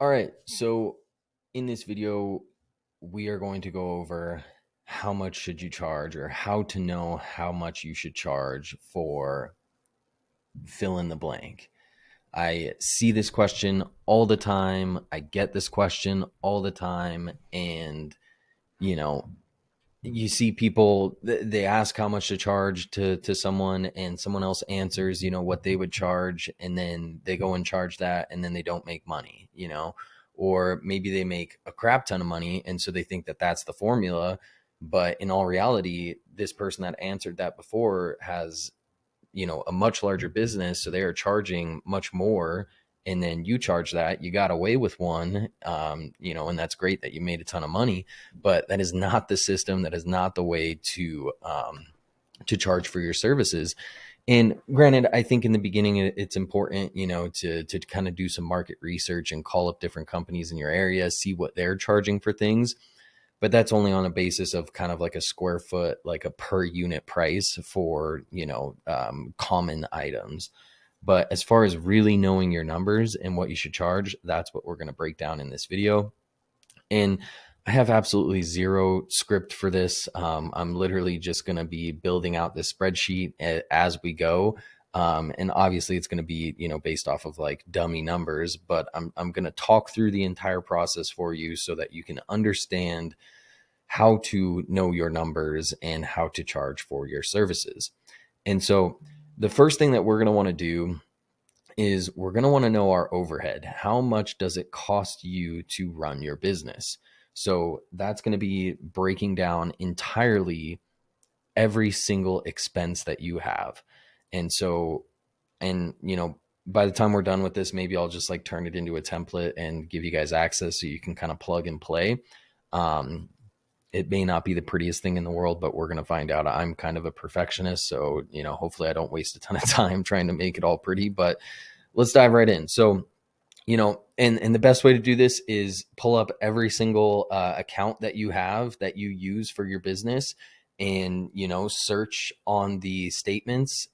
All right, so in this video, we are going to go over how much should you charge or how to know how much you should charge for fill in the blank. I see this question all the time. I get this question all the time. And, you know, you see people, they ask how much to charge to someone, and someone else answers what they would charge, and then they go and charge that, and then they don't make money. Or maybe they make a crap ton of money, and so they think that that's the formula. But in all reality, this person that answered that before has a much larger business, so they are charging much more, and then you charge that. You got away with one, and that's great that you made a ton of money, but that is not the system. That is not the way to charge for your services. And granted, I think in the beginning it's important, to kind of do some market research and call up different companies in your area, see what they're charging for things. But that's only on a basis of kind of like a square foot, like a per unit price for, common items. But as far as really knowing your numbers and what you should charge, that's what we're going to break down in this video. And I have absolutely zero script for this. I'm literally just going to be building out this spreadsheet as we go. And obviously it's going to be, based off of like dummy numbers, but I'm going to talk through the entire process for you so that you can understand how to know your numbers and how to charge for your services. And so the first thing that we're going to want to do is we're going to want to know our overhead. How much does it cost you to run your business? So that's going to be breaking down entirely every single expense that you have. And so, by the time we're done with this, maybe I'll just like turn it into a template and give you guys access so you can kind of plug and play. It may not be the prettiest thing in the world, but we're going to find out. I'm kind of a perfectionist, so hopefully I don't waste a ton of time trying to make it all pretty. But let's dive right in. So, and the best way to do this is pull up every single account that you have that you use for your business, and search on the statements.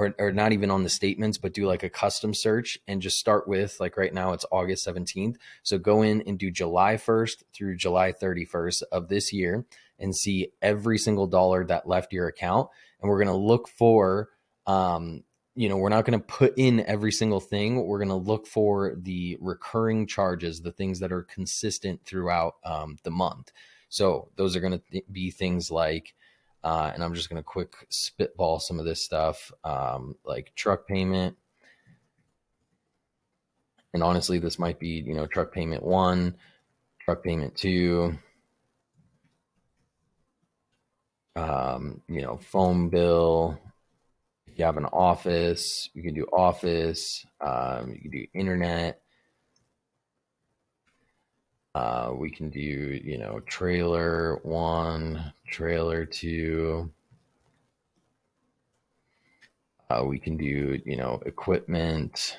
Or not even on the statements, but do like a custom search and just start with, like right now it's August 17th. So go in and do July 1st through July 31st of this year and see every single dollar that left your account. And we're going to look for, we're not going to put in every single thing. We're going to look for the recurring charges, the things that are consistent throughout the month. So those are going to be things like, and I'm just going to quick spitball some of this stuff, like truck payment. And honestly, this might be, truck payment 1, truck payment 2, phone bill. If you have an office, you can do office, you can do internet. We can do, trailer 1, trailer 2. We can do, equipment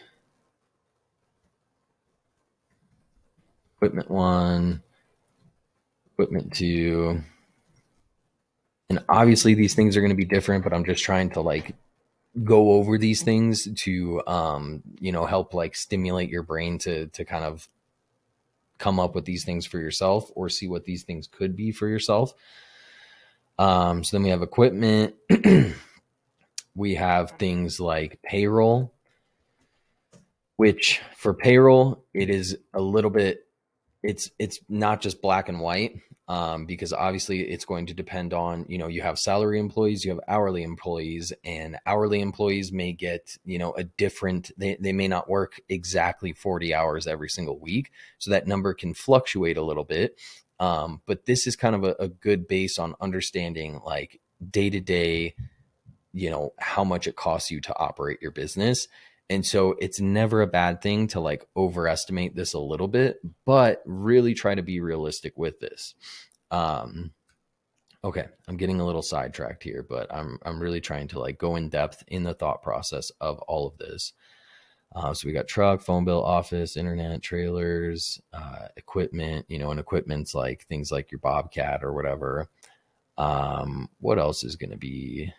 1, equipment 2. And obviously these things are going to be different, but I'm just trying to like go over these things to, help like stimulate your brain to kind of come up with these things for yourself or see what these things could be for yourself. So then we have equipment. We have things like payroll, which for payroll, it is a little bit, it's not just black and white, because obviously it's going to depend on, you have salary employees, you have hourly employees, and hourly employees may get, a different, they may not work exactly 40 hours every single week. So that number can fluctuate a little bit. But this is kind of a good base on understanding like day to day, how much it costs you to operate your business. And so it's never a bad thing to like overestimate this a little bit, but really try to be realistic with this. Okay, I'm getting a little sidetracked here, but I'm really trying to like go in depth in the thought process of all of this. So we got truck, phone bill, office, internet, trailers, equipment, and equipment's like things like your Bobcat or whatever. What else is going to be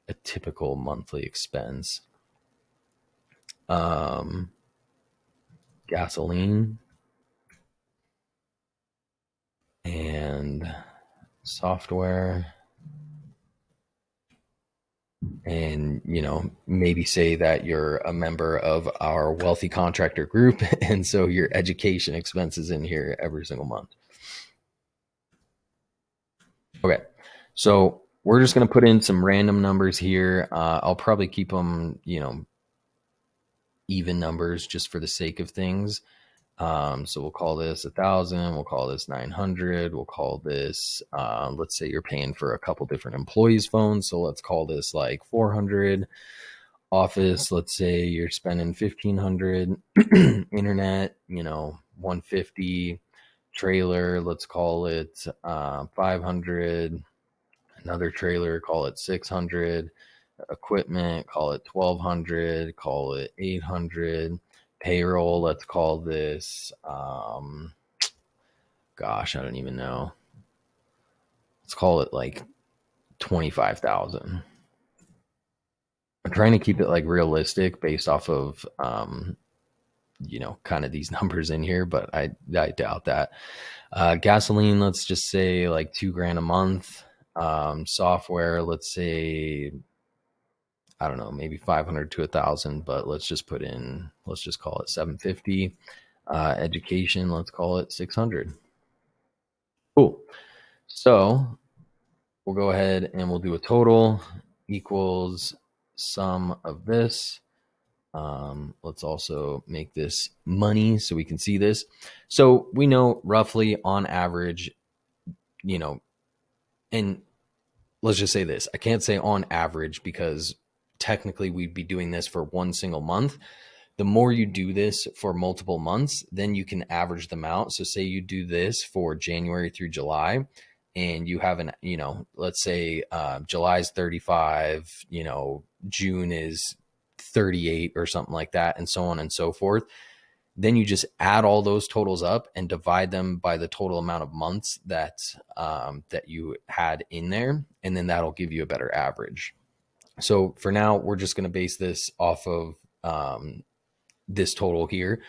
a typical monthly expense? gasoline, and software. And, maybe say that you're a member of our wealthy contractor group. And so your education expenses in here every single month. Okay. So we're just going to put in some random numbers here. I'll probably keep them, even numbers just for the sake of things. So we'll call this 1,000. We'll call this 900. We'll call this, let's say you're paying for a couple different employees' phones. So let's call this like 400. Office, let's say you're spending 1,500. Internet, 150. Trailer, let's call it 500. Another trailer, call it 600. Equipment, call it 1,200. Call it 800. Payroll, let's call this gosh, I don't even know, let's call it like 25,000. I'm trying to keep it like realistic based off of kind of these numbers in here, but I doubt that. Gasoline, let's just say like $2,000 a month. Software, let's say, I don't know, maybe 500 to 1,000, but let's just call it 750. Education, let's call it 600. Cool. So we'll go ahead and we'll do a total equals sum of this. Let's also make this money so we can see this. So we know roughly on average, and let's just say this. I can't say on average because technically we'd be doing this for one single month. The more you do this for multiple months, then you can average them out. So say you do this for January through July, and you have let's say July's 35, June is 38 or something like that, and so on and so forth. Then you just add all those totals up and divide them by the total amount of months that you had in there, and then that'll give you a better average. So for now, we're just going to base this off of this total here.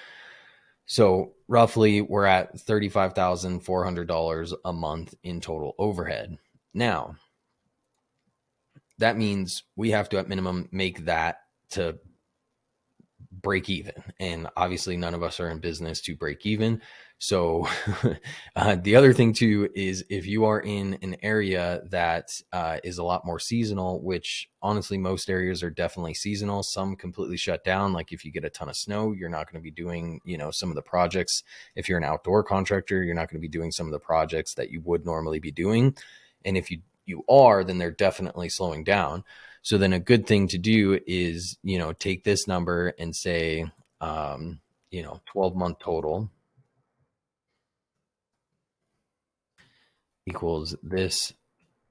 So roughly we're at $35,400 a month in total overhead. Now, that means we have to at minimum make that to break even. And obviously none of us are in business to break even. So the other thing too is if you are in an area that is a lot more seasonal, which honestly most areas are definitely seasonal, some completely shut down. Like if you get a ton of snow, you're not going to be doing some of the projects. If you're an outdoor contractor, you're not going to be doing some of the projects that you would normally be doing. And if you are, then they're definitely slowing down. So then a good thing to do is, take this number and say, 12-month total equals this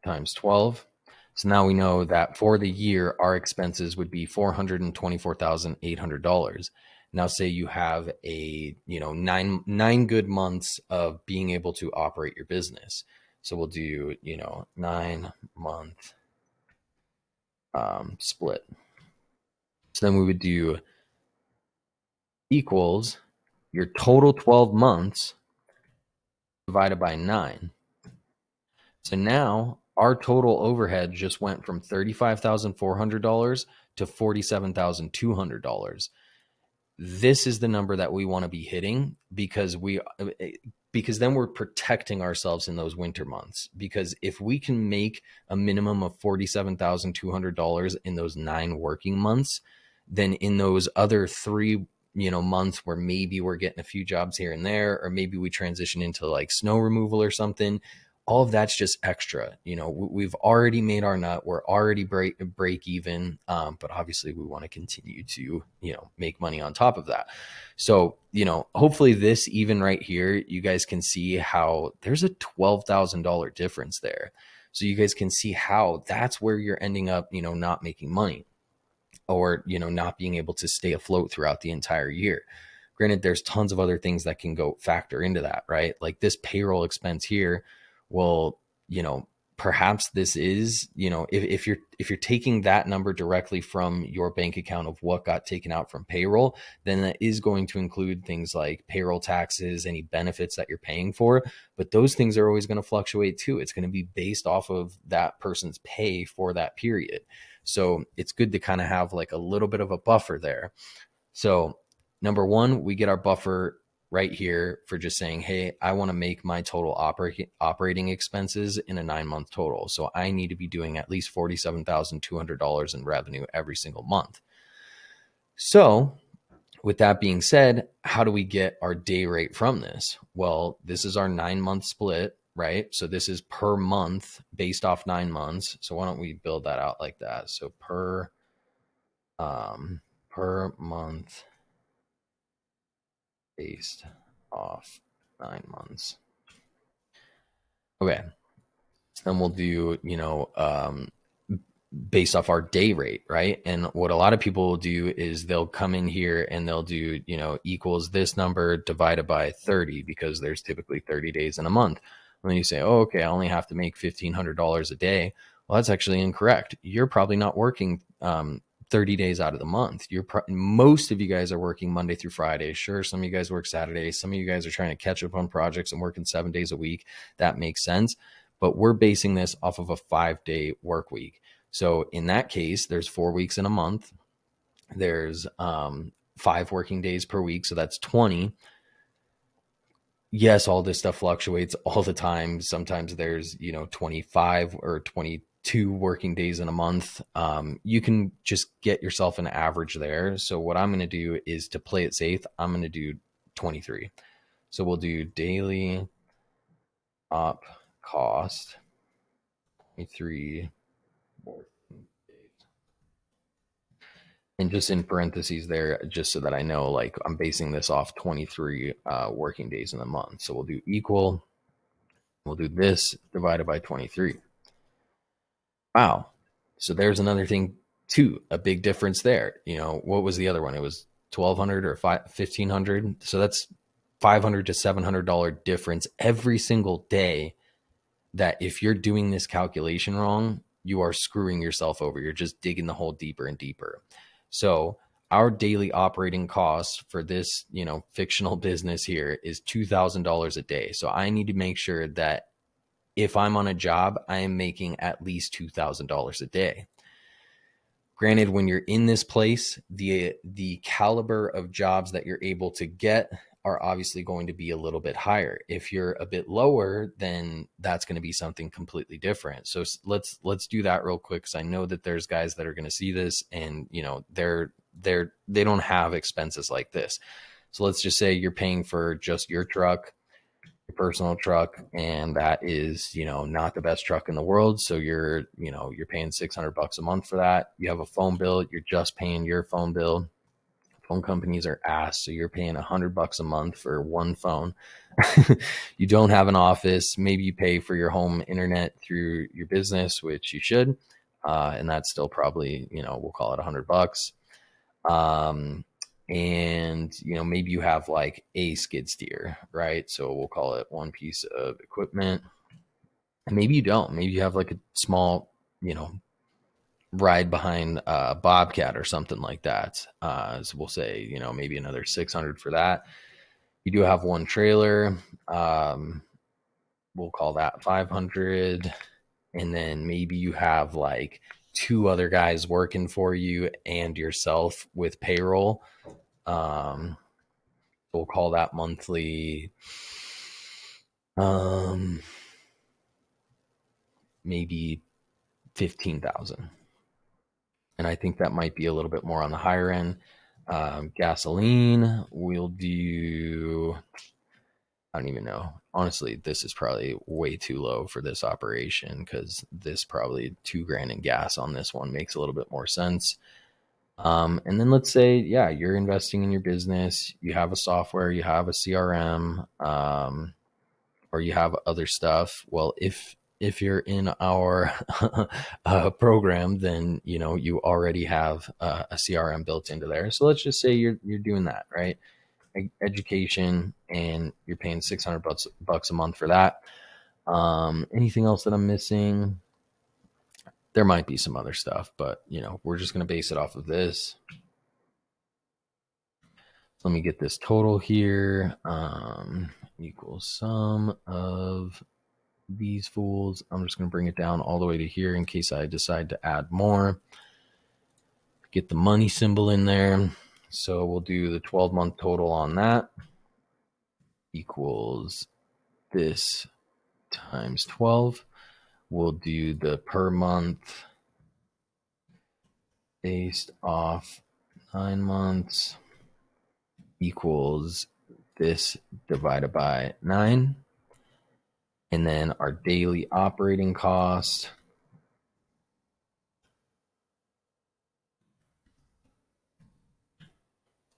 times 12. So now we know that for the year, our expenses would be $424,800. Now say you have a, nine good months of being able to operate your business. So we'll do, 9-month split. So then we would do equals your total 12 months divided by 9. So now our total overhead just went from $35,400 to $47,200. This is the number that we want to be hitting because then we're protecting ourselves in those winter months. Because if we can make a minimum of $47,200 in those 9 working months, then in those other 3 months where maybe we're getting a few jobs here and there, or maybe we transition into like snow removal or something, all of that's just extra. We've already made our nut. We're already break even. But obviously we want to continue to, make money on top of that. So, hopefully this even right here, you guys can see how there's a $12,000 difference there. So you guys can see how that's where you're ending up, not making money, or, not being able to stay afloat throughout the entire year. Granted, there's tons of other things that can go factor into that, right? Like this payroll expense here will, perhaps this is, if you're taking that number directly from your bank account of what got taken out from payroll, then that is going to include things like payroll taxes, any benefits that you're paying for. But those things are always going to fluctuate too. It's going to be based off of that person's pay for that period. So it's good to kind of have like a little bit of a buffer there. So number one, we get our buffer right here for just saying, hey, I want to make my total operating expenses in a 9-month total. So I need to be doing at least $47,200 in revenue every single month. So with that being said, how do we get our day rate from this? Well, this is our 9-month split, right? So this is per month based off 9 months. So why don't we build that out like that? So per month based off 9 months. Okay. Then we'll do, based off our day rate, right? And what a lot of people will do is they'll come in here and they'll do, equals this number divided by 30, because there's typically 30 days in a month. And then you say, oh, okay, I only have to make $1,500 a day. Well, that's actually incorrect. You're probably not working 30 days out of the month. Most of you guys are working Monday through Friday. Sure, some of you guys work Saturdays. Some of you guys are trying to catch up on projects and working 7 days a week. That makes sense. But we're basing this off of a 5-day work week. So in that case, there's 4 weeks in a month. There's 5 working days per week. So that's 20. Yes, all this stuff fluctuates all the time. Sometimes there's, 25 or 22 working days in a month. You can just get yourself an average there. So what I'm going to do is, to play it safe, I'm going to do 23. So we'll do daily op cost 23 working days. And just in parentheses there, just so that I know, like, I'm basing this off 23 working days in the month. So we'll do equal, we'll do this divided by 23. Wow. So there's another thing too, a big difference there. What was the other one? It was 1,200 or 1,500. So that's $500 to $700 difference every single day, that if you're doing this calculation wrong, you are screwing yourself over. You're just digging the hole deeper and deeper. So our daily operating costs for this, fictional business here is $2,000 a day. So I need to make sure that if I'm on a job, I am making at least $2,000 a day. Granted, when you're in this place, the caliber of jobs that you're able to get are obviously going to be a little bit higher. If you're a bit lower, then that's going to be something completely different. So let's do that real quick, because I know that there's guys that are going to see this and they don't have expenses like this. So let's just say you're paying for just your truck, your personal truck, and that is, not the best truck in the world. So you're paying $600 a month for that. You have a phone bill, you're just paying your phone bill. Phone companies are ass, so you're paying $100 a month for one phone. You don't have an office. Maybe you pay for your home internet through your business, which you should, and that's still probably, we'll call it $100. And maybe you have like a skid steer, right? So we'll call it one piece of equipment. And maybe you don't. Maybe you have like a small, ride behind a Bobcat or something like that. So we'll say, maybe another 600 for that. You do have one trailer. We'll call that 500. And then maybe you have like 2 other guys working for you and yourself with payroll. We'll call that monthly, maybe 15,000. And I think that might be a little bit more on the higher end. Gasoline, we'll do, I don't even know. Honestly, this is probably way too low for this operation, because this probably $2,000 in gas on this one makes a little bit more sense. And then let's say, yeah, you're investing in your business, you have a software, you have a CRM, or you have other stuff. Well, if you're in our program, then you already have a CRM built into there. So let's just say you're doing that, right? Education, and you're paying $600 a month for that. Anything else that I'm missing? There might be some other stuff, but we're just going to base it off of this. So let me get this total here. Equals sum of these fools. I'm just going to bring it down all the way to here in case I decide to add more. Get the money symbol in there. So we'll do the 12-month total on that equals this times 12. We'll do the per month based off 9 months equals this divided by 9. And then our daily operating cost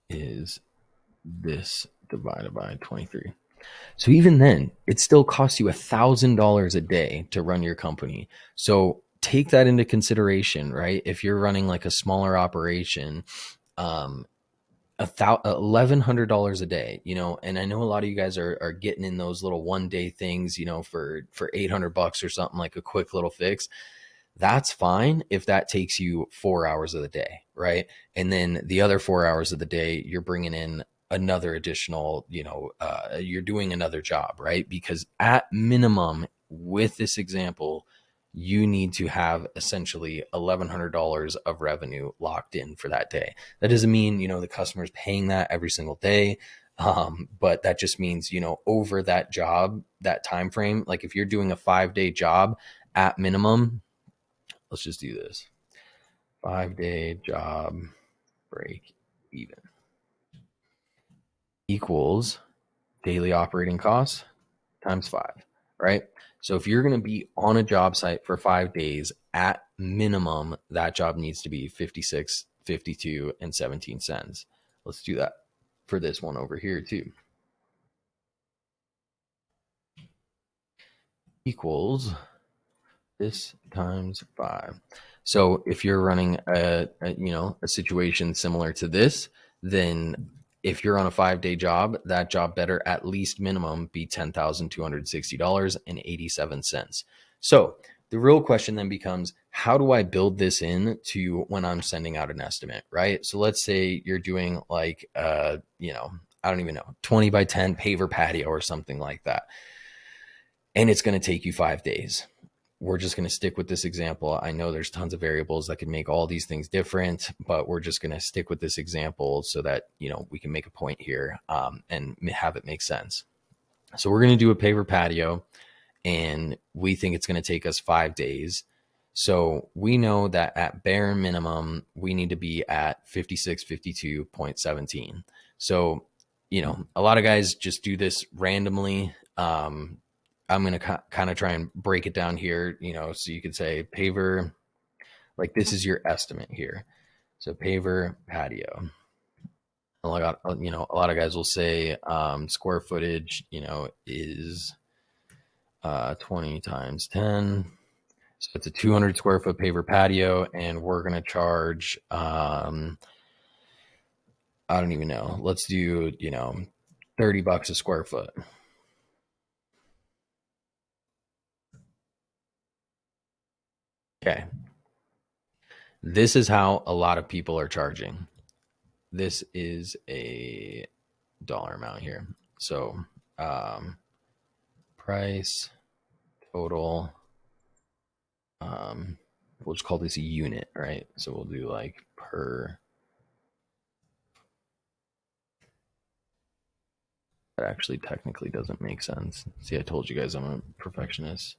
is this divided by 23. So even then, it still costs you $1,000 a day to run your company. So take that into consideration, right? If you're running like a smaller operation, $1,100 a day, and I know a lot of you guys are getting in those little 1-day things, for $800 or something, like a quick little fix. That's fine if that takes you 4 hours of the day, right? And then the other 4 hours of the day, you're bringing in another additional, you're doing another job, right? Because at minimum, with this example, you need to have essentially $1,100 of revenue locked in for that day. That doesn't mean, the customer's paying that every single day. But that just means, over that job, that time frame, like if you're doing a 5-day job at minimum, let's just do this. 5-day job break even equals daily operating costs times 5, right? So if you're going to be on a job site for 5 days, at minimum, that job needs to be 56, 52, and 17 cents. Let's do that for this one over here too. Equals this times 5. So if you're running a situation similar to this, then if you're on a 5-day job, that job better at least minimum be $10,260.87. So the real question then becomes, how do I build this in to when I'm sending out an estimate, right? So let's say you're doing like, I don't even know, 20 by 10 paver patio or something like that. And it's going to take you 5 days. We're just going to stick with this example. I know there's tons of variables that can make all these things different, but we're just going to stick with this example so that, we can make a point here and have it make sense. So we're going to do a paver patio, and we think it's going to take us 5 days. So we know that at bare minimum, we need to be at 5652.17. So, a lot of guys just do this randomly. I'm going to kind of try and break it down here, so you could say paver, like this is your estimate here. So paver patio. A lot of guys will say square footage, is 20 times 10. So it's a 200 square foot paver patio, and we're going to charge, I don't even know. Let's do, $30 a square foot. Okay. This is how a lot of people are charging. This is a dollar amount here. So price total, we'll just call this a unit, right? So we'll do like per. That actually technically doesn't make sense. See, I told you guys I'm a perfectionist.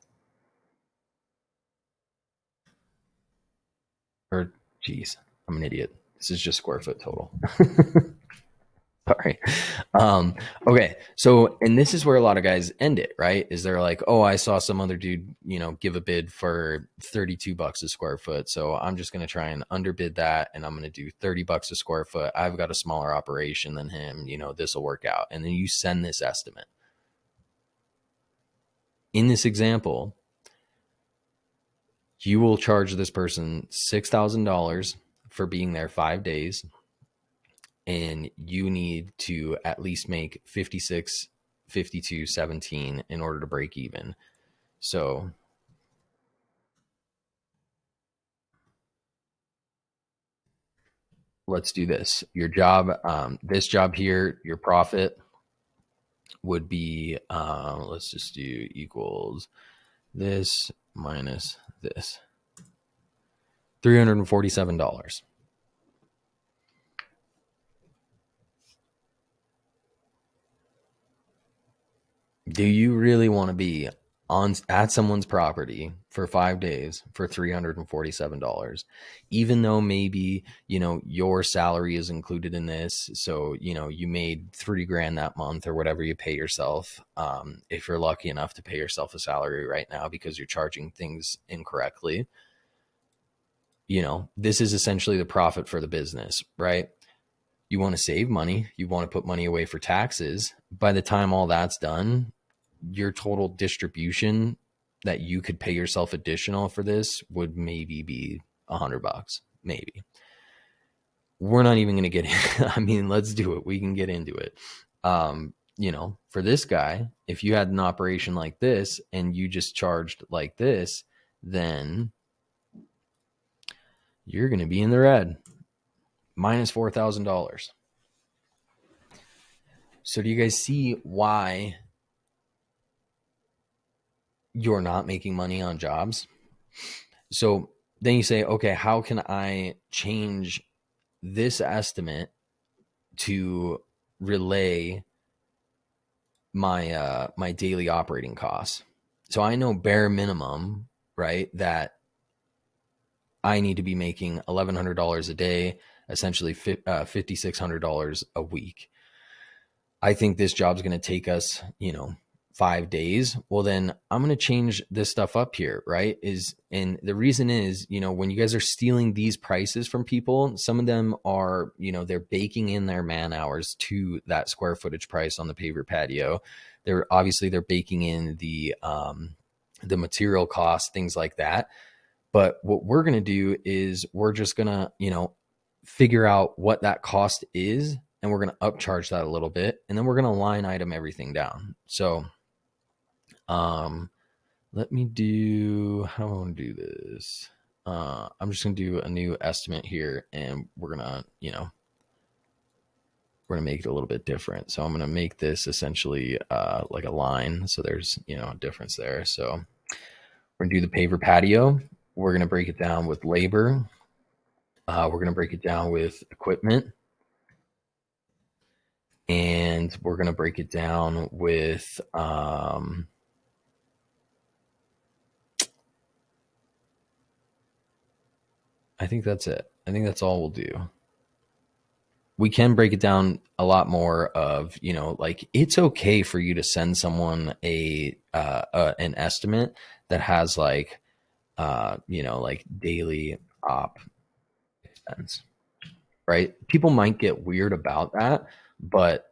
Or, geez, I'm an idiot. This is just square foot total. Sorry. Okay. So, and this is where a lot of guys end it, right? Is they're like, oh, I saw some other dude, give a bid for $32 a square foot. So I'm just going to try and underbid that. And I'm going to do $30 a square foot. I've got a smaller operation than him, this will work out. And then you send this estimate. In this example, you will charge this person $6,000 for being there 5 days. And you need to at least make 56, 52, 17 in order to break even. So let's do this. Your job, this job here, your profit would be, let's just do equals this minus this, $347. Do you really want to be on at someone's property for 5 days for $347, even though maybe, you know, your salary is included in this? So, you know, you made 3 grand that month or whatever you pay yourself. If you're lucky enough to pay yourself a salary right now because you're charging things incorrectly, you know, this is essentially the profit for the business, right? You want to save money, you want to put money away for taxes. By the time all that's done, your total distribution that you could pay yourself additional for this would maybe be $100, maybe. We're not even going to get in. I mean, let's do it. We can get into it. You know, for this guy, if you had an operation like this and you just charged like this, then you're going to be in the red, minus $4,000. So do you guys see why you're not making money on jobs? So then you say, okay, how can I change this estimate to relay my daily operating costs? So I know bare minimum, right, that I need to be making $1,100 a day, essentially $5,600 a week. I think this job's going to take us, you know, 5 days. Well, then I'm going to change this stuff up here, right? And the reason is, you know, when you guys are stealing these prices from people, some of them are, you know, they're baking in their man hours to that square footage price on the paver patio. They're baking in the material costs, things like that. But what we're going to do is we're just going to, you know, figure out what that cost is, and we're going to upcharge that a little bit, and then we're going to line item everything down. So let me do, how do I want to do this? I'm just going to do a new estimate here, and we're going to, you know, we're going to make it a little bit different. So I'm going to make this essentially like a line. So there's, you know, a difference there. So we're going to do the paver patio. We're going to break it down with labor. We're going to break it down with equipment. And we're going to break it down with I think that's it. I think that's all we'll do. We can break it down a lot more of, you know, like it's okay for you to send someone an estimate that has like you know, like daily op expense, right? People might get weird about that, but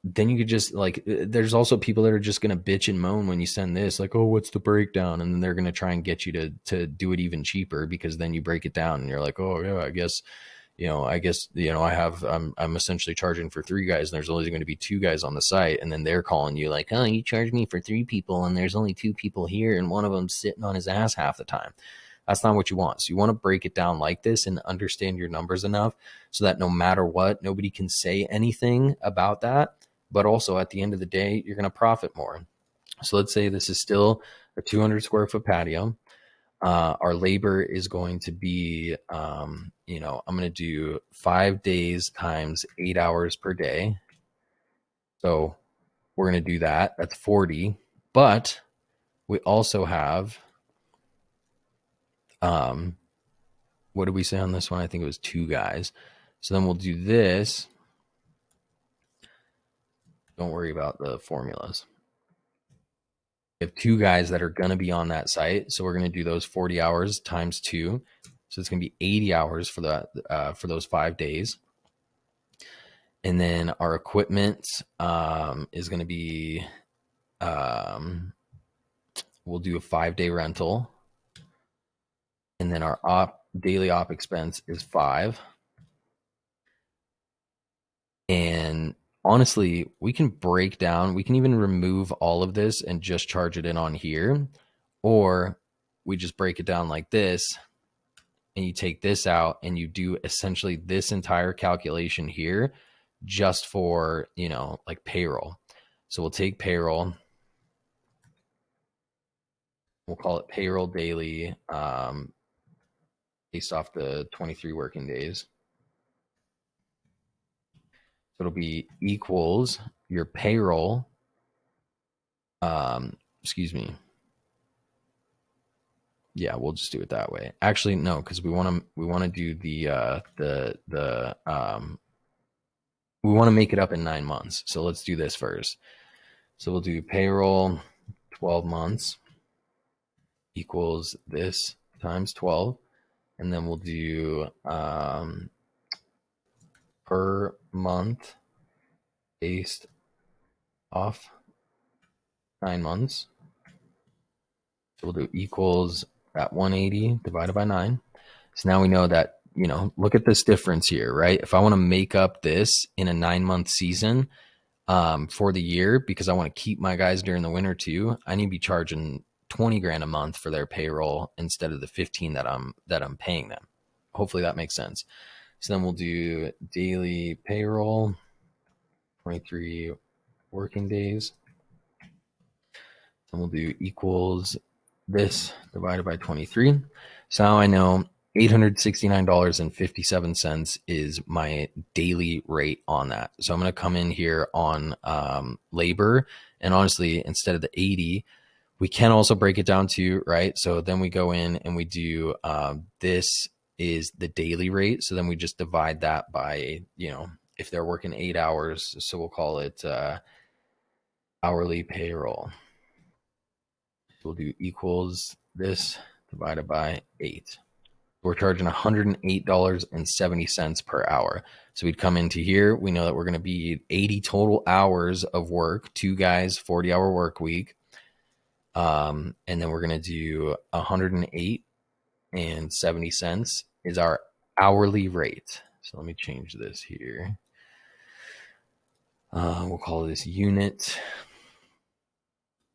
then you could just like, there's also people that are just going to bitch and moan when you send this, like, oh, what's the breakdown? And then they're going to try and get you to do it even cheaper, because then you break it down and you're like, oh yeah, I guess, you know, I'm essentially charging for 3 guys and there's only going to be 2 guys on the site. And then they're calling you like, oh, you charge me for 3 people and there's only 2 people here and one of them's sitting on his ass half the time. That's not what you want. So you want to break it down like this and understand your numbers enough so that no matter what, nobody can say anything about that. But also at the end of the day, you're going to profit more. So let's say this is still a 200 square foot patio. Our labor is going to be, you know, I'm going to do 5 days times 8 hours per day. So we're going to do that. That's 40. But we also have, what did we say on this one? I think it was 2 guys. So then we'll do this. Don't worry about the formulas. We have 2 guys that are going to be on that site. So we're going to do those 40 hours times 2. So it's going to be 80 hours for for those 5 days. And then our equipment is going to be, we'll do a 5-day rental. And then our daily op expense is 5. And honestly, we can even remove all of this and just charge it in on here. Or we just break it down like this, and you take this out and you do essentially this entire calculation here just for, you know, like payroll. So we'll take payroll, we'll call it payroll daily, based off the 23 working days. So it'll be equals your payroll, excuse me. Yeah, we'll just do it that way. Actually, no, because we want to do we want to make it up in 9 months. So let's do this first. So we'll do payroll 12 months equals this times 12. And then we'll do per month based off 9 months. So we'll do equals that 180 divided by 9. So now we know that, you know, look at this difference here, right? If I want to make up this in a 9-month season for the year, because I want to keep my guys during the winter too, I need to be charging 20 grand a month for their payroll instead of the 15 that I'm paying them. Hopefully that makes sense. So then we'll do daily payroll, 23 working days. Then we'll do equals this divided by 23. So now I know $869.57 is my daily rate on that. So I'm going to come in here on labor, and honestly, instead of the 80, we can also break it down to, right? So then we go in and we do this is the daily rate. So then we just divide that by, you know, if they're working 8 hours, so we'll call it hourly payroll. We'll do equals this divided by 8. We're charging $108.70 per hour. So we'd come into here. We know that we're going to be 80 total hours of work, 2 guys, 40-hour work week. And then we're going to do $108.70 is our hourly rate. So let me change this here. We'll call this unit.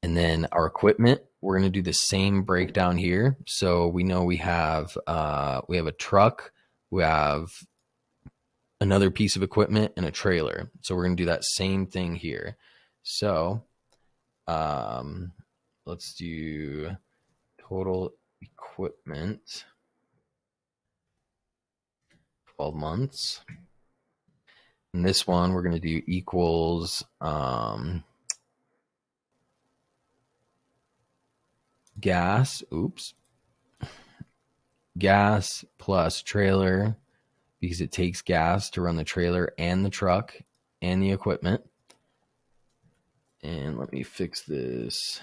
And then our equipment, we're going to do the same breakdown here. So we know we have a truck, we have another piece of equipment, and a trailer. So we're going to do that same thing here. So let's do total equipment 12 months. And this one we're going to do equals gas plus trailer, because it takes gas to run the trailer and the truck and the equipment. And let me fix this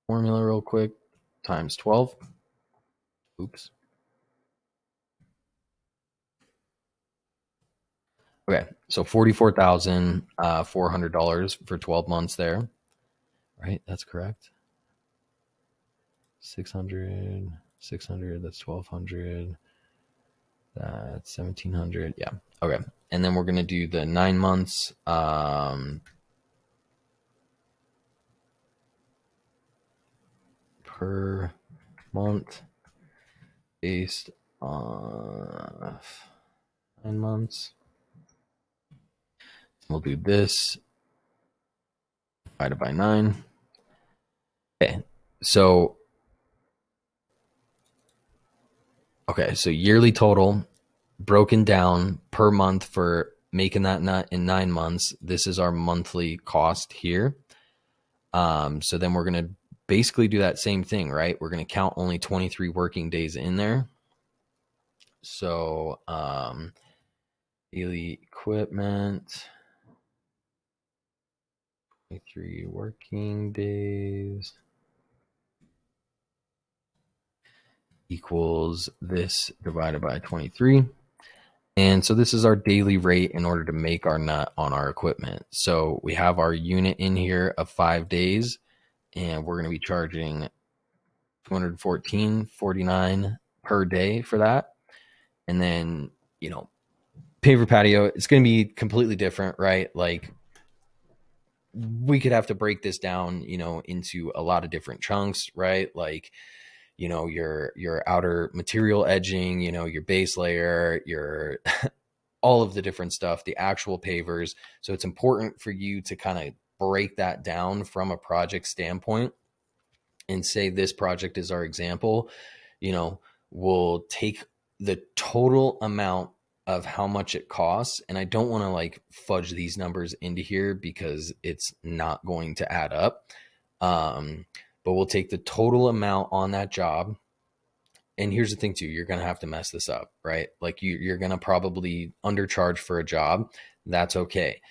formula real quick. Times 12. Oops. Okay, so $44,400 for 12 months there. Right, that's correct. 600, that's 1,200. That's 1,700. Yeah. Okay. And then we're going to do the 9 months. Per month based on 9 months. We'll do this divided by 9. Okay. So yearly total broken down per month for making that nut in 9 months. This is our monthly cost here. So then we're going to basically do that same thing, right? We're going to count only 23 working days in there. So daily equipment, 23 working days equals this divided by 23. And so this is our daily rate in order to make our nut on our equipment. So we have our unit in here of 5 days, and we're going to be charging $214.49 per day for that. And then, you know, paver patio, it's going to be completely different, right? Like we could have to break this down, into a lot of different chunks, right? Like, your outer material edging, your base layer, your all of the different stuff, the actual pavers. So it's important for you to kind of break that down from a project standpoint and say this project is our example. We'll take the total amount of how much it costs. And I don't want to like fudge these numbers into here because it's not going to add up. But we'll take the total amount on that job. And here's the thing too, you're going to have to mess this up, right? Like you're going to probably undercharge for a job. That's okay.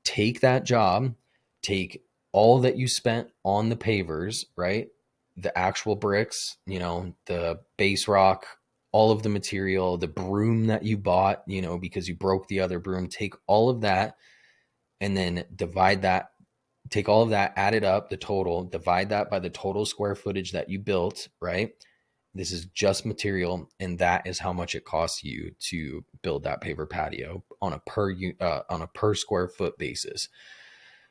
Take that job, take all that you spent on the pavers, right? The actual bricks, the base rock, all of the material, the broom that you bought, because you broke the other broom, take all of that and then divide that, take all of that, add it up, the total, divide that by the total square footage that you built, right? This is just material, and that is how much it costs you to build that paver patio on a per square foot basis.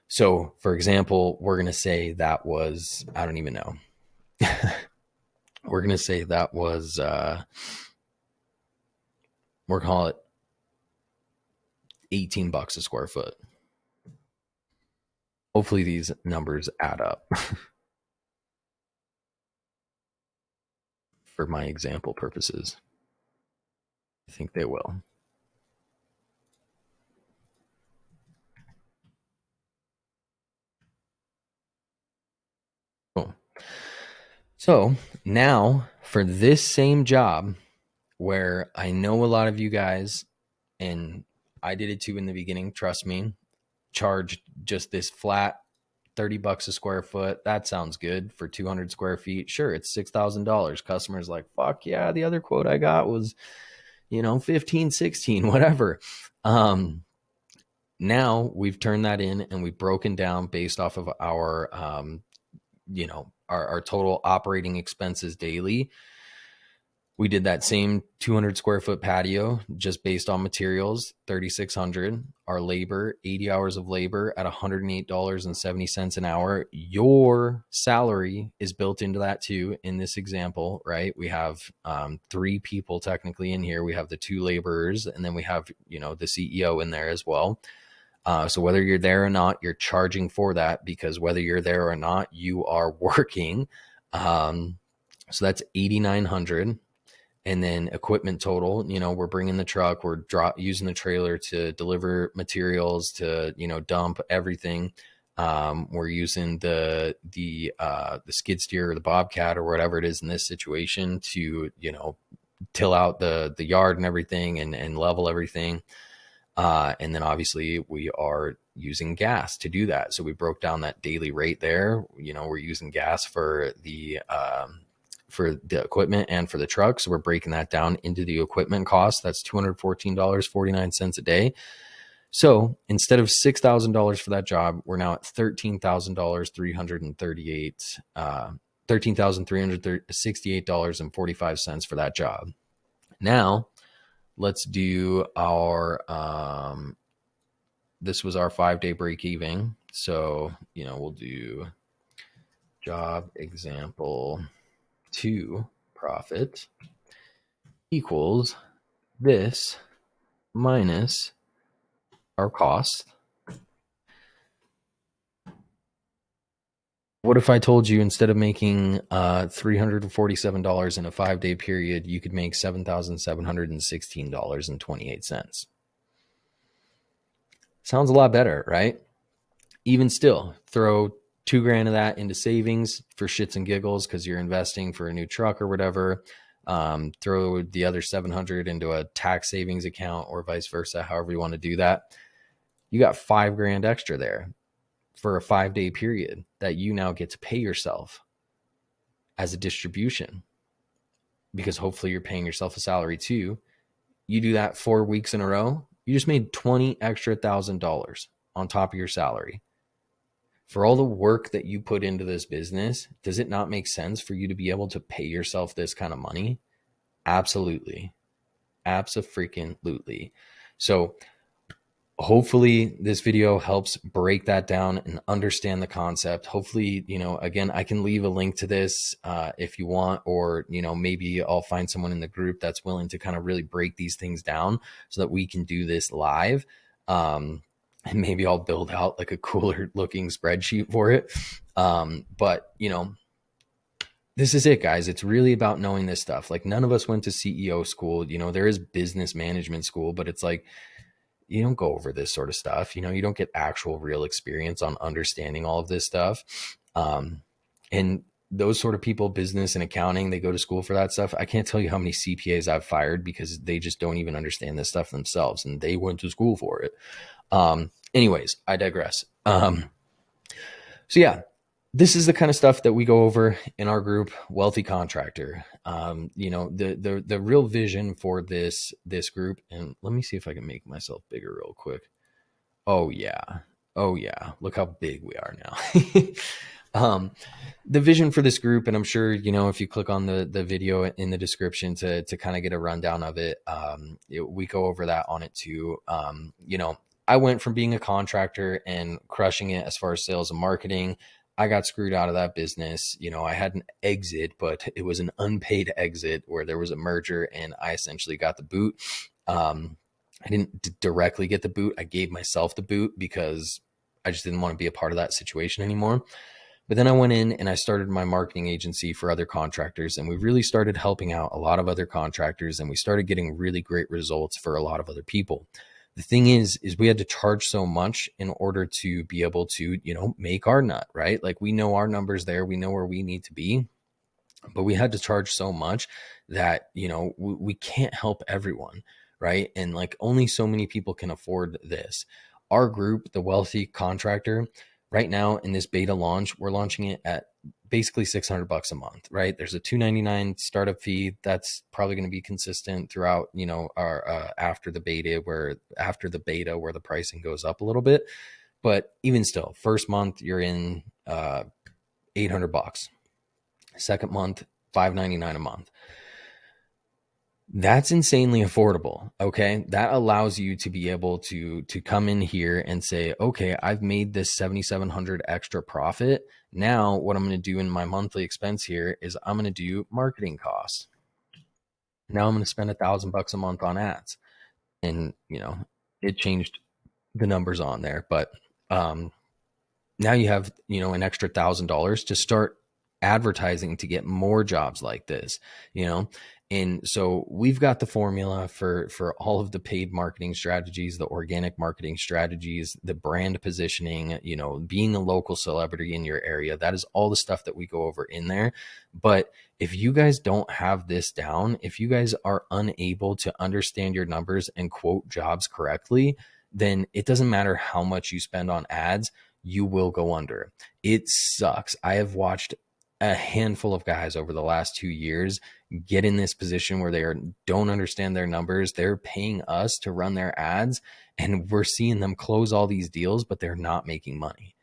So, for example, we're going to say that was, I don't even know. We're going to say that was, we're going to call it $18 a square foot. Hopefully these numbers add up for my example purposes. I think they will. Cool. So now for this same job, where I know a lot of you guys, and I did it too in the beginning, trust me, charged just this flat $30 a square foot. That sounds good for 200 square feet. Sure, it's $6,000. Customers like, fuck yeah, the other quote I got was, 15, 16, whatever. Now we've turned that in and we've broken down based off of our, our total operating expenses daily. We did that same 200 square foot patio just based on materials, 3,600. Our labor, 80 hours of labor at $108.70 an hour. Your salary is built into that too in this example, right? We have 3 people technically in here. We have the 2 laborers, and then we have, the CEO in there as well. So whether you're there or not, you're charging for that, because whether you're there or not, you are working. So that's 8,900. And then equipment total, we're bringing the truck, we're using the trailer to deliver materials, to, dump everything. We're using the skid steer or the bobcat or whatever it is in this situation to, till out the yard and everything, and level everything. And then obviously we are using gas to do that. So we broke down that daily rate there. We're using gas for the equipment and for the truck. So we're breaking that down into the equipment cost. That's $214.49 a day. So instead of $6,000 for that job, we're now at $13,338, $13,368.45 for that job. Now let's do our, this was our 5-day break even. So, we'll do job example 2 profit equals this minus our cost. What if I told you instead of making $347 in a 5-day period, you could make $7,716.28? Sounds a lot better, right? Even still, throw $2,000 of that into savings for shits and giggles because you're investing for a new truck or whatever. Throw the other $700 into a tax savings account, or vice versa, however you want to do that. You got $5,000 extra there for a 5-day period that you now get to pay yourself as a distribution, because hopefully you're paying yourself a salary too. You do that 4 weeks in a row, you just made $20,000 extra on top of your salary. For all the work that you put into this business, does it not make sense for you to be able to pay yourself this kind of money? Absolutely. Abso-freaking-lutely. So hopefully this video helps break that down and understand the concept. Hopefully, again, I can leave a link to this if you want, or, maybe I'll find someone in the group that's willing to kind of really break these things down so that we can do this live. And maybe I'll build out like a cooler looking spreadsheet for it. But this is it, guys. It's really about knowing this stuff. Like, none of us went to CEO school. There is business management school, but it's like, you don't go over this sort of stuff. You don't get actual real experience on understanding all of this stuff. And those sort of people, business and accounting, they go to school for that stuff. I can't tell you how many CPAs I've fired because they just don't even understand this stuff themselves, and they went to school for it. Anyways, I digress. So yeah, this is the kind of stuff that we go over in our group, Wealthy Contractor. The real vision for this group, and let me see if I can make myself bigger real quick. Oh yeah. Look how big we are now. The vision for this group, and I'm sure, if you click on the video in the description to kind of get a rundown of it, we go over that on it too. I went from being a contractor and crushing it as far as sales and marketing. I got screwed out of that business. I had an exit, but it was an unpaid exit where there was a merger and I essentially got the boot. I didn't directly get the boot. I gave myself the boot because I just didn't want to be a part of that situation anymore. But then I went in and I started my marketing agency for other contractors, and we really started helping out a lot of other contractors, and we started getting really great results for a lot of other people. The thing is we had to charge so much in order to be able to, make our nut, right? Like, we know our numbers there, we know where we need to be, but we had to charge so much that, we can't help everyone, right? And like, only so many people can afford this. Our group, the Wealthy Contractor, right now in this beta launch, we're launching it at basically $600 a month, right? There's a $299 startup fee. That's probably going to be consistent throughout, our after the beta where the pricing goes up a little bit. But even still, first month you're in $800. Second month, $599 a month. That's insanely affordable. Okay. That allows you to be able to come in here and say, okay, I've made this 7,700 extra profit. Now what I'm going to do in my monthly expense here is I'm going to do marketing costs. Now I'm going to spend $1,000 a month on ads. And, it changed the numbers on there, but, now you have, an extra $1,000 to start advertising to get more jobs like this, And so we've got the formula for all of the paid marketing strategies, the organic marketing strategies, the brand positioning, being a local celebrity in your area. That is all the stuff that we go over in there. But if you guys don't have this down, if you guys are unable to understand your numbers and quote jobs correctly, then it doesn't matter how much you spend on ads, you will go under. It sucks. I have watched a handful of guys over the last 2 years get in this position where they don't understand their numbers. They're paying us to run their ads, and we're seeing them close all these deals, but they're not making money.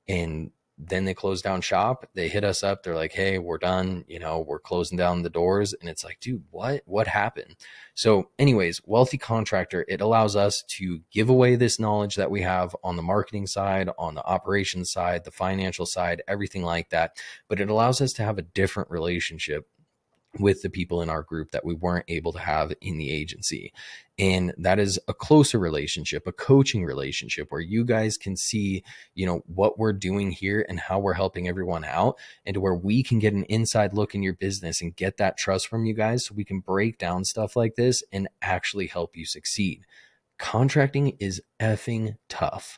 And then they close down shop. They hit us up. They're like, hey, we're done. We're closing down the doors. And it's like, dude, what happened? So anyways, Wealthy Contractor, it allows us to give away this knowledge that we have on the marketing side, on the operations side, the financial side, everything like that. But it allows us to have a different relationship with the people in our group that we weren't able to have in the agency. And that is a closer relationship, a coaching relationship where you guys can see, what we're doing here and how we're helping everyone out, and where we can get an inside look in your business and get that trust from you guys so we can break down stuff like this and actually help you succeed. Contracting is effing tough.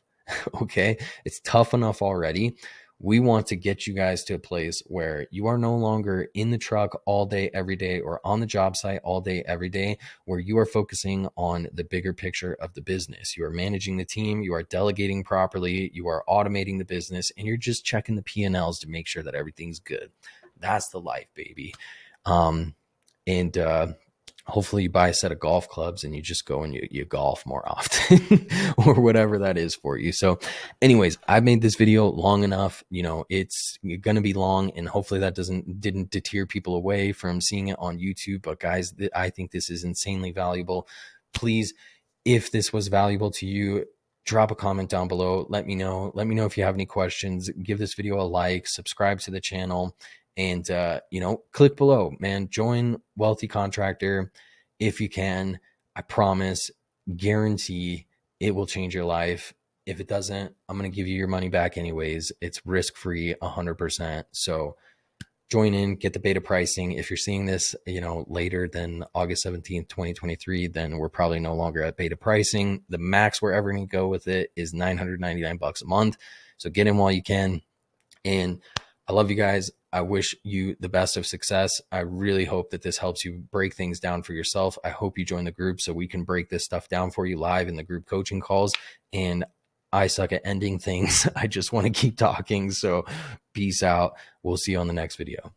Okay. It's tough enough already. We want to get you guys to a place where you are no longer in the truck all day, every day, or on the job site all day, every day, where you are focusing on the bigger picture of the business. You are managing the team, you are delegating properly, you are automating the business, and you're just checking the P&Ls to make sure that everything's good. That's the life, baby. Hopefully you buy a set of golf clubs and you just go and you golf more often or whatever that is for you. So anyways, I made this video long enough. It's going to be long, and hopefully that didn't deter people away from seeing it on YouTube. But guys, I think this is insanely valuable. Please, If this was valuable to you, drop a comment down below. Let me know. Let me know if you have any questions. Give this video a like, subscribe to the channel, and click below, man. Join Wealthy Contractor if you can. I promise, guarantee it will change your life. If it doesn't, I'm going to give you your money back anyways. It's risk-free 100%. So join in, get the beta pricing. If you're seeing this, later than August 17th, 2023, then we're probably no longer at beta pricing. The max we're ever going to go with it is $999 a month. So get in while you can. And I love you guys. I wish you the best of success. I really hope that this helps you break things down for yourself. I hope you join the group so we can break this stuff down for you live in the group coaching calls. And I suck at ending things. I just want to keep talking. So peace out. We'll see you on the next video.